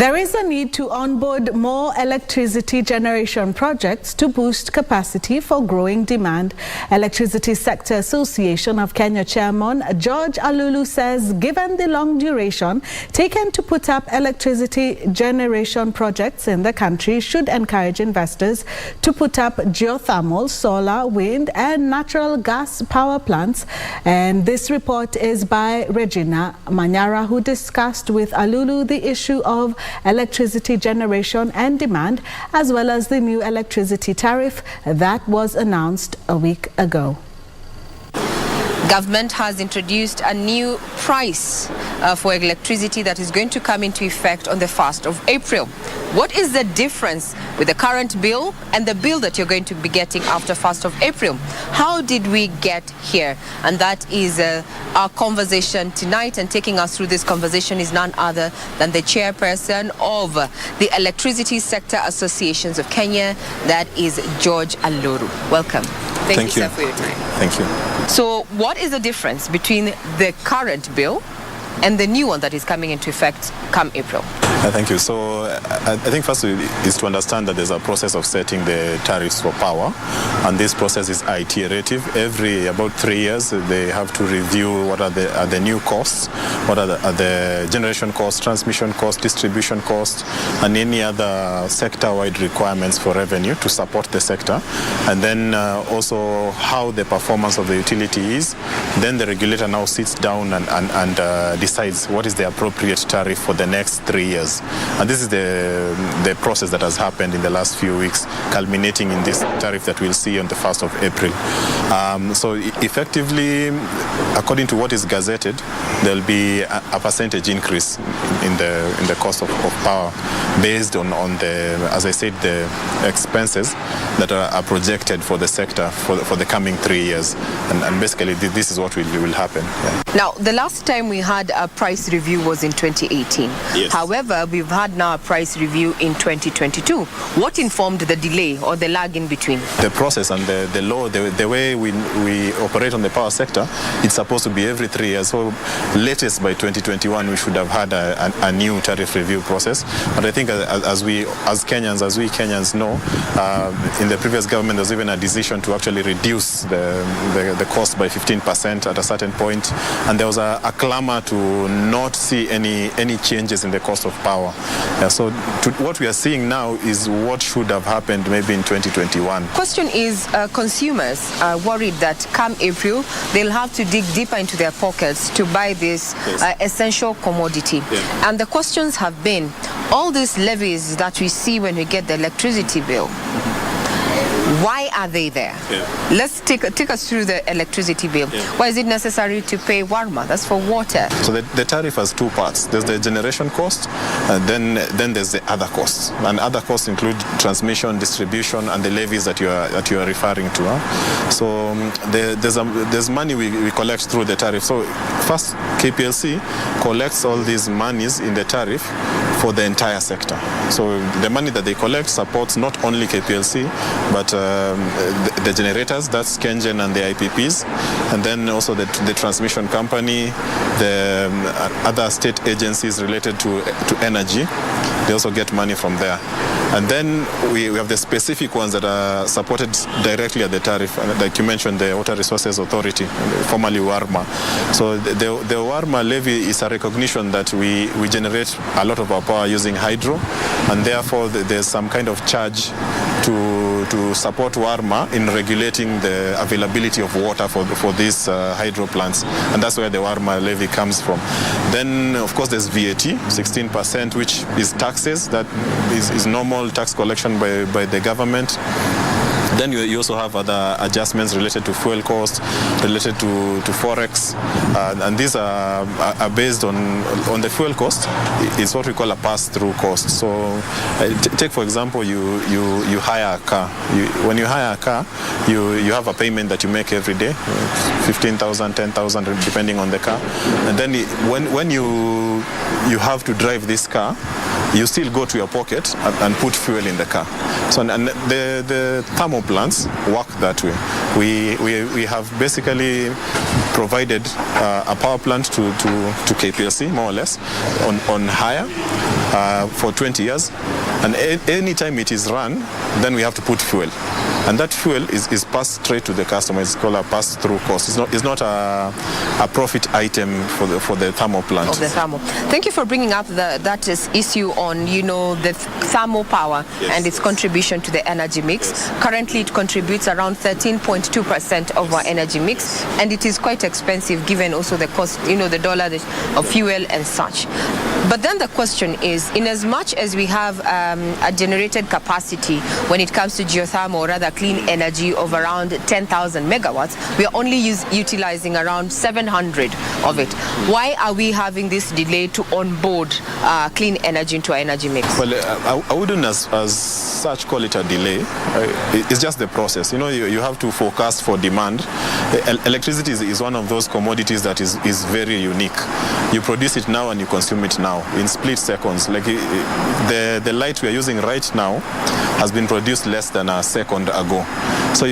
There is a need to onboard more electricity generation projects to boost capacity for growing demand. Electricity Sector Association of Kenya Chairman George Alulu says given the long duration taken to put up electricity generation projects in the country should encourage investors to put up geothermal, solar, wind and natural gas power plants. And this report is by Regina Manyara, who discussed with Alulu the issue of electricity generation and demand, as well as the new electricity tariff that was announced a week ago. Government has introduced a new price for electricity that is going to come into effect on the 1st of April. What is the difference with the current bill and the bill that you're going to be getting after 1st of April? How did we get here? And that is our conversation tonight, and taking us through this conversation is none other than the chairperson of the Electricity Sector Associations of Kenya, that is George Alulu. Welcome. Thank you, sir, for your time. Thank you. So what is the difference between the current bill and the new one that is coming into effect come April? Thank you. So I think first is to understand that there's a process of setting the tariffs for power, and this process is iterative. Every about 3 years they have to review what are the new costs, what are the generation costs, transmission costs, distribution costs, and any other sector-wide requirements for revenue to support the sector, and then also how the performance of the utility is. Then the regulator now sits down and decides what is the appropriate tariff for the next 3 years. And this is the process that has happened in the last few weeks, culminating in this tariff that we'll see on the 1st of April. So effectively, according to what is gazetted, there'll be a percentage increase in the cost of power based on the, as I said, the expenses that are projected for the sector for the coming 3 years. And basically, this is what will happen. Yeah. Now, the last time we had a price review was in 2018. Yes. However, we've had now a price review in 2022. What informed the delay or the lag in between? The process and the law, the way we operate on the power sector, it's supposed to be every 3 years. So latest by 2021, we should have had a new tariff review process. But I think as we Kenyans know, in the previous government, there was even a decision to actually reduce the cost by 15% at a certain point. And there was a clamor to not see any changes in the cost of power. So what we are seeing now is what should have happened maybe in 2021. Question is, consumers are worried that come April, they'll have to dig deeper into their pockets to buy this essential commodity. Yeah. And the questions have been, all these levies that we see when we get the electricity bill, why are they there? Yeah. Let's take us through the electricity bill. Yeah. Why is it necessary to pay warma? That's for water. So the tariff has two parts. There's the generation cost, and then there's the other costs. And other costs include transmission, distribution, and the levies that you are referring to. So there's money we collect through the tariff. So first, KPLC collects all these monies in the tariff for the entire sector. So the money that they collect supports not only KPLC, but the generators, that's KenGen and the IPPs, and then also the transmission company, the other state agencies related to energy. They also get money from there. And then we have the specific ones that are supported directly at the tariff, like you mentioned, the Water Resources Authority, formerly WARMA. So the WARMA levy is a recognition that we generate a lot of our power using hydro, and therefore there's some kind of charge to support WARMA in regulating the availability of water for these hydro plants. And that's where the WARMA levy comes from. Then, of course, there's VAT, 16%, which is taxes. That is normal tax collection by the government. Then you also have other adjustments related to fuel costs, related to forex, and these are based on the fuel cost. It's what we call a pass-through cost. So take, for example, you hire a car. When you hire a car, you have a payment that you make every day, 15,000, 10,000, depending on the car. And then when you have to drive this car, you still go to your pocket and put fuel in the car. So and the thermal plants work that way. We have basically provided a power plant to KPLC, more or less, on hire for 20 years. And any time it is run, then we have to put fuel. And that fuel is passed straight to the customer. It's called a pass-through cost. It's not a profit item for the thermal plant. Of the thermal. Thank you for bringing up that issue on, the thermal power and its contribution to the energy mix. Currently, it contributes around 13.2% of our energy mix, and it is quite expensive given also the cost, the dollar of fuel and such. But then the question is, in as much as we have a generated capacity when it comes to geothermal, or rather clean energy, of around 10,000 megawatts, we are only utilizing around 700 of it. Why are we having this delay to onboard clean energy into our energy mix? Well, I wouldn't as such call it a delay. It's just the process. You have to forecast for demand. Electricity is one of those commodities that is very unique. You produce it now and you consume it now in split seconds. Like the light we are using right now has been produced less than a second ago. So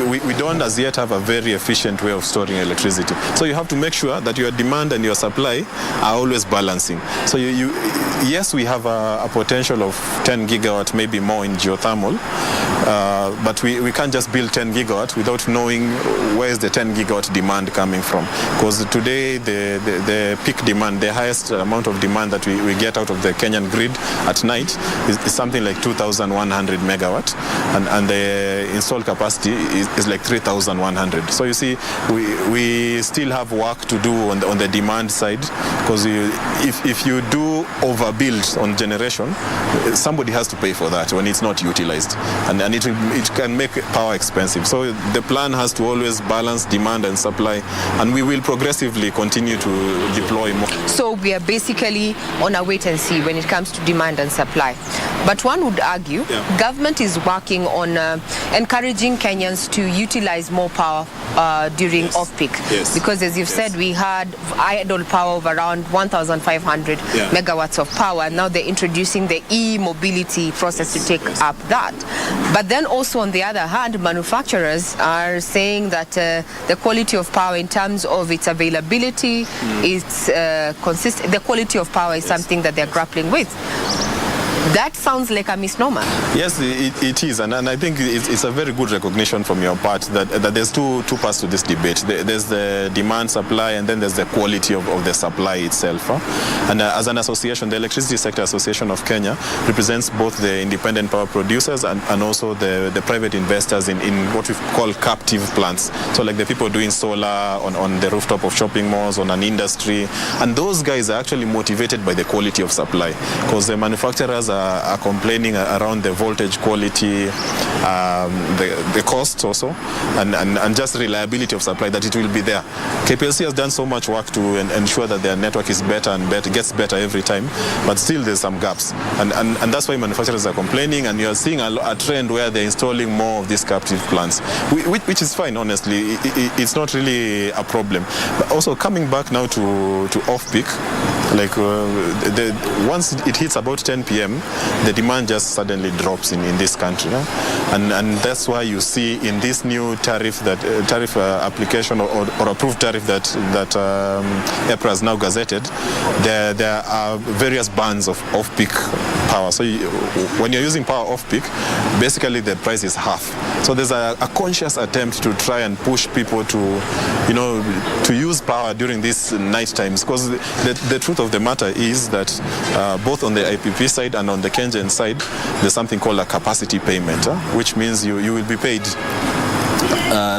we don't as yet have a very efficient way of storing electricity. So you have to make sure that your demand and your supply are always balancing. So yes, we have a potential of 10 gigawatt, maybe more in geothermal, but we can't just build 10 gigawatt without knowing where is the 10 gigawatt demand coming from. Because today the peak demand, the highest amount of demand that we get out of the Kenyan grid at night is something like 2,100 megawatt, and the installed capacity is like 3,100. So you see, we still have work to do on the demand side, because if you do overbuild on generation, somebody has to pay for that when it's not utilized, and it can make power expensive. So the plan has to always balance demand and supply, and we will progressively continue to deploy more. So we are basically on a wait and see when it comes to demand and supply. But one would argue government is working on encouraging Kenyans to utilize more power during off-peak. Yes. Because as you've said, we had idle power of around 1,500 megawatts of power. Now they're introducing the e-mobility process to take up that. But then also on the other hand, manufacturers are saying that the quality of power in terms of its availability, its the quality of power is something that they're grappling with. That sounds like a misnomer. Yes, it is, and I think it's a very good recognition from your part that there's two parts to this debate. There's the demand, supply, and then there's the quality of the supply itself. And as an association, the Electricity Sector Association of Kenya represents both the independent power producers and also the private investors in what we call captive plants. So like the people doing solar on the rooftop of shopping malls, on an industry, and those guys are actually motivated by the quality of supply, because the manufacturers are complaining around the voltage quality, the cost also, and just reliability of supply, that it will be there. KPLC has done so much work to ensure that their network is better and better, gets better every time, but still there's some gaps, and that's why manufacturers are complaining, and you're seeing a trend where they're installing more of these captive plants, which is fine, honestly. It's not really a problem. But also coming back now to off-peak, like once it hits about 10 p.m., the demand just suddenly drops in this country, and that's why you see in this new tariff application or approved tariff that EPRA has now gazetted, there are various bands of off-peak power. So when you're using power off-peak, basically the price is half. So there's a conscious attempt to try and push people to use power during these night times, because the truth of the matter is that both on the IPP side and on the Kenyan side, there's something called a capacity payment, which means you will be paid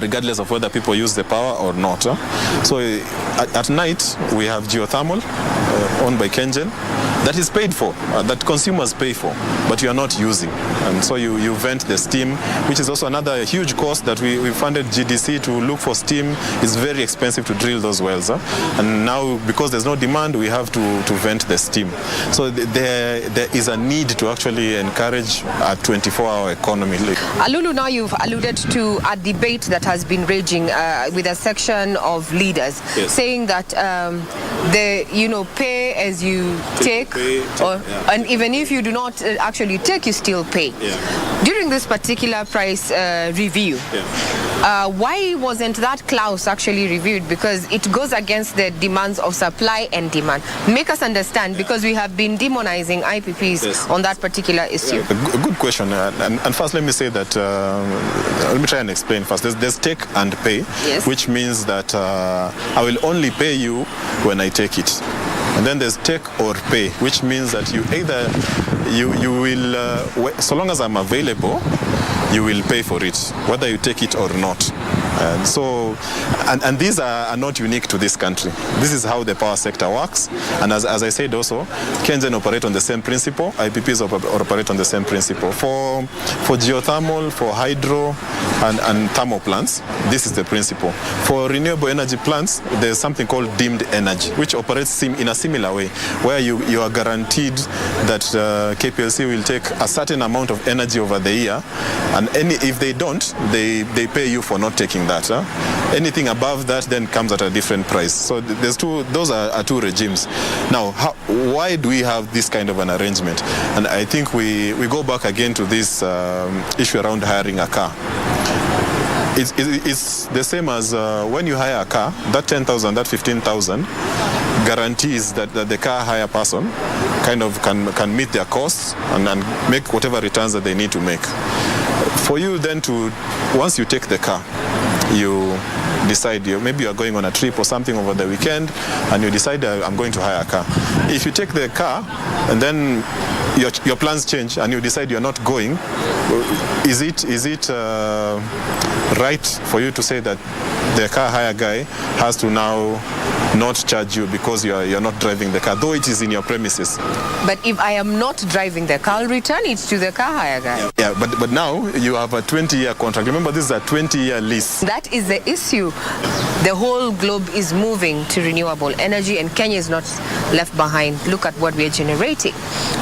regardless of whether people use the power or not. So at night we have geothermal owned by Kenyan that is paid for, that consumers pay for, but you are not using. And so you vent the steam, which is also another huge cost that we funded GDC to look for steam. It's very expensive to drill those wells. And now, because there's no demand, we have to vent the steam. So there is a need to actually encourage a 24-hour economy. Alulu, now you've alluded to a debate that has been raging with a section of leaders, saying that the pay as you take and even if you do not actually take, you still pay. During this particular price review, why wasn't that clause actually reviewed? Because it goes against the demands of supply and demand. Make us understand, because we have been demonizing IPPs on that particular issue. A good question. And first, let me say that, let me try and explain first. There's take and pay, which means that I will only pay you when I take it. And then there's take or pay, which means that you either, you will, so long as I'm available, you will pay for it, whether you take it or not. And these are not unique to this country. This is how the power sector works. And as I said also, KenGen operate on the same principle, IPPs operate on the same principle. For geothermal, for hydro and thermal plants, this is the principle. For renewable energy plants, there's something called deemed energy, which operates in a similar way, where you are guaranteed that KPLC will take a certain amount of energy over the year, and if they don't, they pay you for not taking that. Anything above that then comes at a different price. So those are two regimes. Now, why do we have this kind of an arrangement? And I think we go back again to this issue around hiring a car. It's the same as when you hire a car, that 10,000, that 15,000 guarantees that the car hire person kind of can meet their costs and make whatever returns that they need to make. For you then once you take the car, you decide, maybe you are going on a trip or something over the weekend, and you decide, I'm going to hire a car. If you take the car and then your plans change and you decide you're not going, is it right for you to say that the car hire guy has to now not charge you because you're not driving the car, though it is in your premises? But if I am not driving the car, I'll return it to the car hire guy. Yeah, but now you have a 20-year contract. Remember, this is a 20-year lease. That is the issue. The whole globe is moving to renewable energy, and Kenya is not left behind. Look at what we are generating.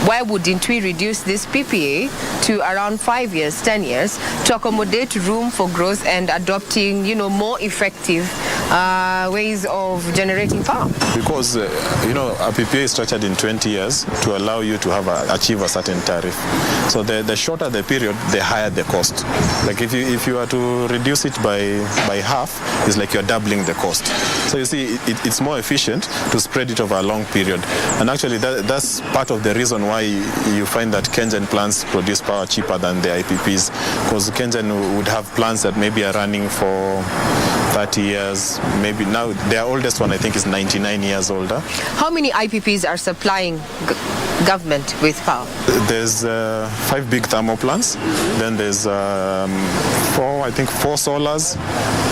Why wouldn't we reduce this PPA to around 5 years, 10 years, to accommodate room for growth and adopting, more effective ways of generating power? Because, a PPA is structured in 20 years to allow you to achieve a certain tariff. So the shorter the period, the higher the cost. Like if you are to reduce it by half, it's like you're doubling the cost. So you see, it's more efficient to spread it over a long period. And actually, that's part of the reason why you find that KenGen plants produce power cheaper than the IPPs, because KenGen would have plants that maybe are running for 30 years. Maybe now their oldest one, I think, is 99 years older. How many IPPs are supplying government with power? There's 5 big thermal plants. Then there's 4 solars,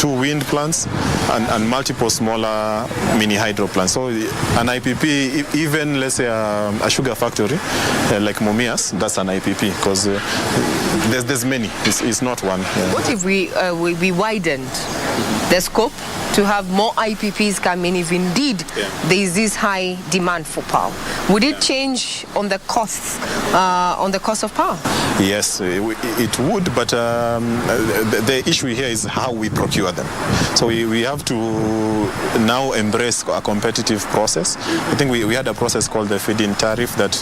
2 wind plants, and multiple smaller mini hydro plants. So an IPP, even let's say a sugar factory like Mumias, that's an IPP, because there's many. It's not one. Yeah. What if we widened the scope to have more IPPs come in if indeed there is this high demand for power? Would it change on the costs, of power? Yes, it would, but the issue here is how we procure them. So we have to now embrace a competitive process. I think we had a process called the feed-in tariff that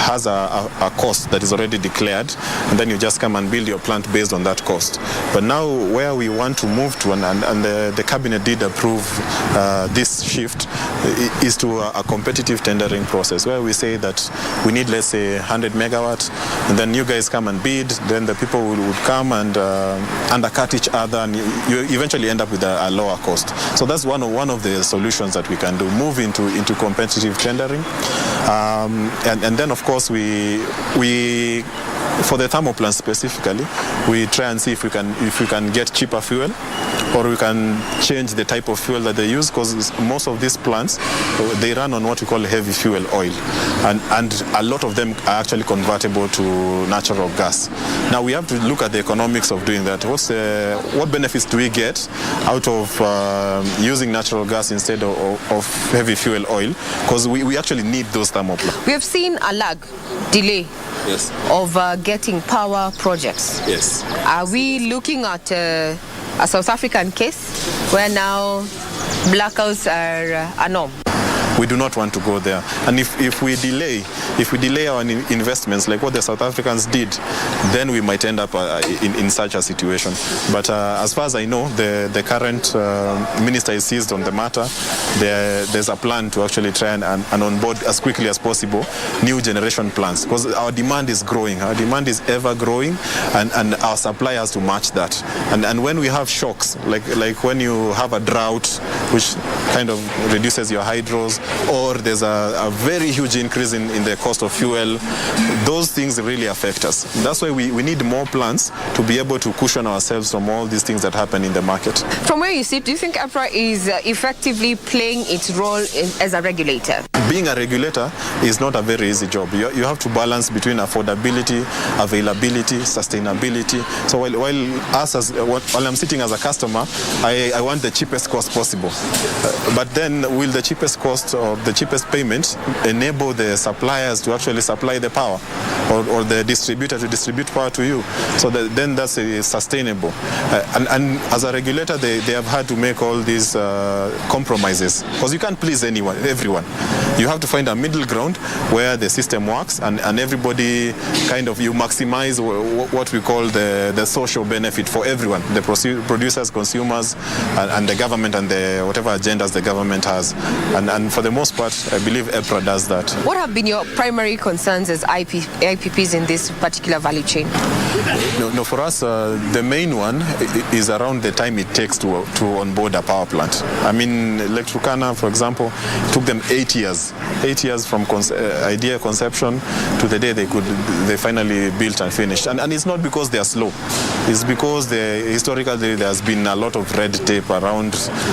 has a cost that is already declared, and then you just come and build your plant based on that cost. But now where we want to move to, and the cabinet did approve this shift, is to a competitive tendering process where we say that we need, let's say, 100 megawatt, and then you guys come and bid, then the people would come and undercut each other, and you eventually end up with a lower cost. So that's one of the solutions that we can do, move into competitive tendering. And then, of course, we for the thermal plants specifically, we try and see if we can get cheaper fuel, or we can change the type of fuel that they use, because most of these plants, they run on what we call heavy fuel oil, and a lot of them are actually convertible to natural gas. Now we have to look at the economics of doing that. What benefits do we get out of using natural gas instead of heavy fuel oil? Because we actually need those thermal plants. We have seen a delay of getting power projects. Yes. Are we looking at a South African case where now blackouts are a norm? We do not want to go there. And if we delay our investments, like what the South Africans did, then we might end up in such a situation. But as far as I know, the current minister is seized on the matter. There's a plan to actually try and onboard as quickly as possible new generation plants, because our demand is growing. Our demand is ever growing, and our supply has to match that. And when we have shocks, like when you have a drought, which kind of reduces your hydros, or there's a very huge increase in the cost of fuel, those things really affect us. That's why we need more plants to be able to cushion ourselves from all these things that happen in the market. From where you sit, do you think EPRA is effectively playing its role as a regulator? Being a regulator is not a very easy job. You have to balance between affordability, availability, sustainability. So while I'm sitting as a customer, I want the cheapest cost possible. But then will the cheapest cost or the cheapest payment enable the suppliers to actually supply the power, or the distributor to distribute power to you? So then that's sustainable. And as a regulator, they have had to make all these compromises, because you can't please everyone. You have to find a middle ground where the system works and everybody kind of, you maximize what we call the social benefit for everyone, the producers, consumers, and the government, and whatever agendas the government has. And for the most part, I believe EPRA does that. What have been your primary concerns as IPPs in this particular value chain? No, for us, the main one is around the time it takes to onboard a power plant. I mean, Turkana, for example, took them 8 years. 8 years from idea conception to the day they finally built and finished. And it's not because they are slow. It's because historically there has been a lot of red tape around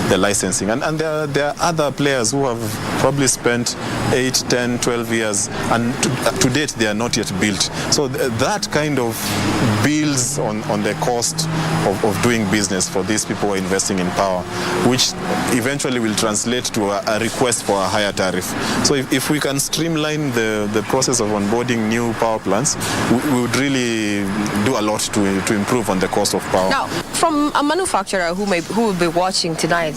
the licensing. And there are other players who have probably spent 8, 10, 12 years, and to date they are not yet built. So that kind of builds on the cost of doing business for these people who are investing in power, which eventually will translate to a request for a higher tariff. So if we can streamline the process of onboarding new power plants, we would really do a lot to improve on the cost of power. Now, from a manufacturer who will be watching tonight,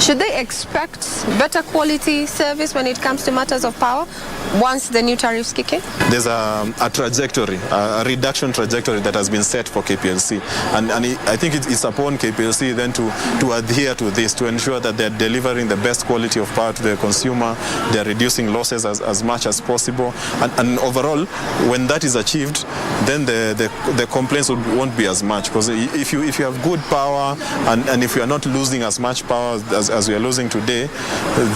should they expect better quality service when it comes to matters of power once the new tariffs kick in? There's a trajectory, a reduction trajectory that has been set for KPLC. And I think it's upon KPLC then to adhere to this, to ensure that they're delivering the best quality of power to the consumer, they're reducing losses as much as possible. And overall, when that is achieved, then the complaints won't be as much. Because if you have good power, and if you are not losing as much power as we are losing today,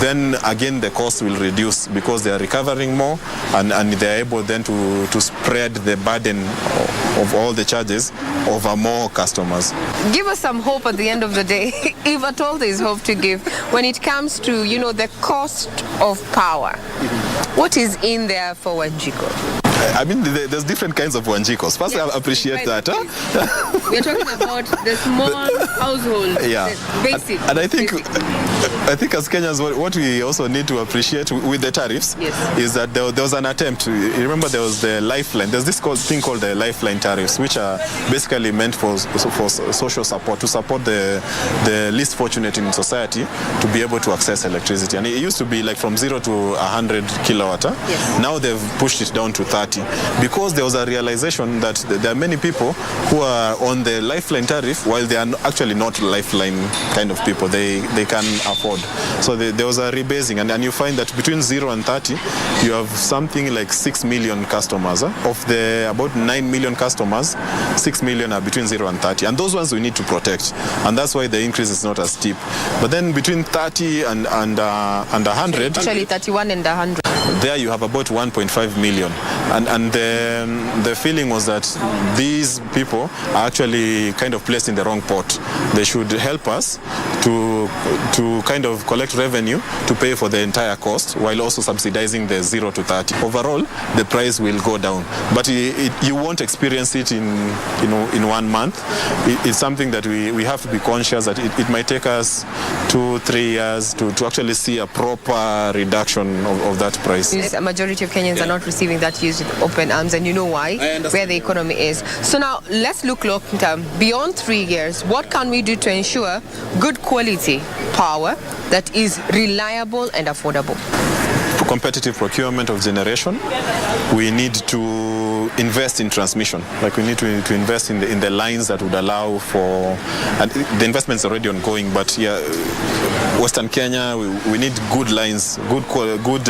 then again the cost will reduce, because they are recovering more, and they are able then to spread the burden of all the charges over more customers. Give us some hope at the end of the day, if at all there is hope to give, when it comes to, the cost of power. What is in there for Wanjiko? I mean, there's different kinds of Wanjikos. First, I appreciate that. We're talking about the small household, the basic. And I think as Kenyans, what we also need to appreciate with the tariffs is that there was an attempt. You remember there was the lifeline. There's this thing called the lifeline tariffs, which are basically meant for social support, to support the least fortunate in society to be able to access electricity. And it used to be like from 0 to 100 kilowatt. Now they've pushed it down to 30, because there was a realization that there are many people who are on the lifeline tariff while they are actually not lifeline kind of people. They can afford. So there was a rebasing, and you find that between 0 and 30, you have something like 6 million customers. Of the about 9 million customers, 6 million are between 0 and 30, and those ones we need to protect, and that's why the increase is not as steep. But then between 30 and 100, actually 31 and 100, there you have about 1.5 million. And the feeling was that these people are actually kind of placed in the wrong pot. They should help us to kind of collect revenue to pay for the entire cost, while also subsidizing the 0 to 30. Overall, the price will go down, but you won't experience it in 1 month. It's something that we have to be conscious that it might take us 2-3 years to actually see a proper reduction of that price. A majority of Kenyans are not receiving that use with open arms, and you know why, where the economy is. So now let's look long term. Beyond 3 years, what can we do to ensure good quality quality power that is reliable and affordable? For competitive procurement of generation, we need to invest in transmission. Like we need to invest in the lines that would allow for, and the investment is already ongoing, but yeah, Western Kenya, we need good lines, good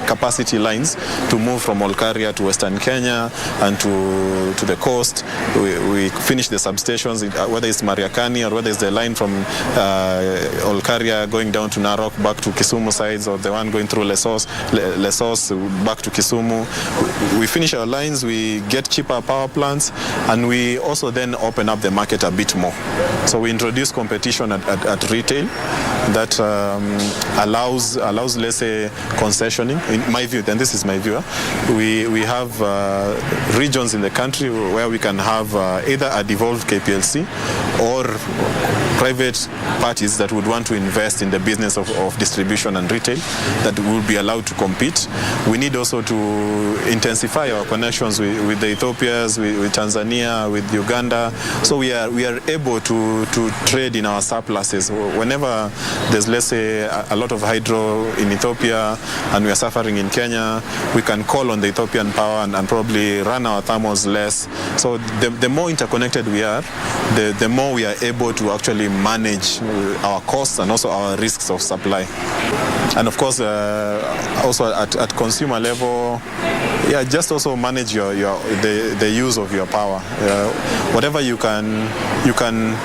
capacity lines to move from Olkaria to Western Kenya and to the coast. We finish the substations, whether it's Mariakani or whether it's the line from Olkaria going down to Narok back to Kisumu sides, or the one going through Lesos back to Kisumu. We finish our lines, we get cheaper power plants, and we also then open up the market a bit more. So we introduce competition at retail that allows, let's say, concessioning. In my view, and this is my view, we have regions in the country where we can have either a devolved KPLC or private parties that would want to invest in the business of distribution and retail that will be allowed to compete. We need also to intensify our connections with the Ethiopians, with Tanzania, with Uganda. So we are able to trade in our surpluses. Whenever there's, let's say, a lot of hydro in Ethiopia and we are suffering in Kenya, we can call on the Ethiopian power and probably run our thermals less. So the more interconnected we are, the more we are able to actually manage our costs and also our risks of supply. And of course, also at consumer level, yeah, just also manage the use of your power. Whatever you can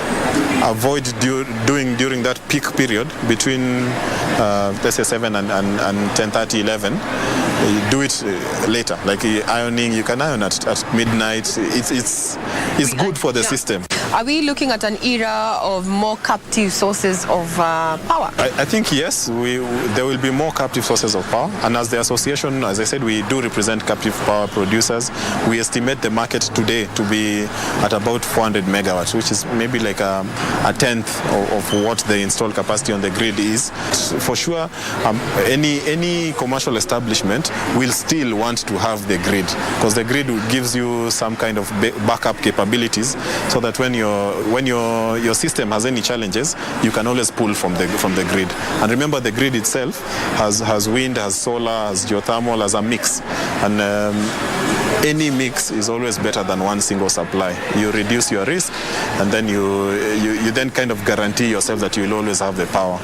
avoid doing during that peak period between let's say 7 and 10:30, 11. Do it later, like ironing. You can iron at midnight. It's good for the system. Are we looking at an era of more captive sources of power? I think yes, there will be more captive sources of power. And as the association, as I said, we do represent captive power producers. We estimate the market today to be at about 400 megawatts, which is maybe like a tenth of what the installed capacity on the grid is. For sure, any commercial establishment will still want to have the grid, because the grid gives you some kind of backup capabilities, so that when your system has any challenges, you can always pull from the grid. And remember, the grid itself has wind, has solar, has geothermal, has a mix, and any mix is always better than one single supply. You reduce your risk, and then you then kind of guarantee yourself that you will always have the power.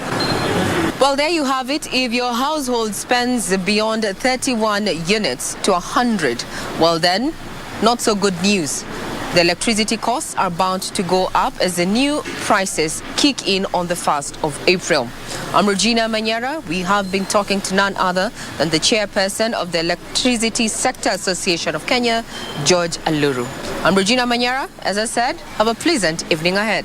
Well, there you have it. If your household spends beyond 31 units to 100, well then, not so good news. The electricity costs are bound to go up as the new prices kick in on the 1st of April. I'm Regina Manyara. We have been talking to none other than the chairperson of the Electricity Sector Association of Kenya, George Alulu. I'm Regina Manyara. As I said, have a pleasant evening ahead.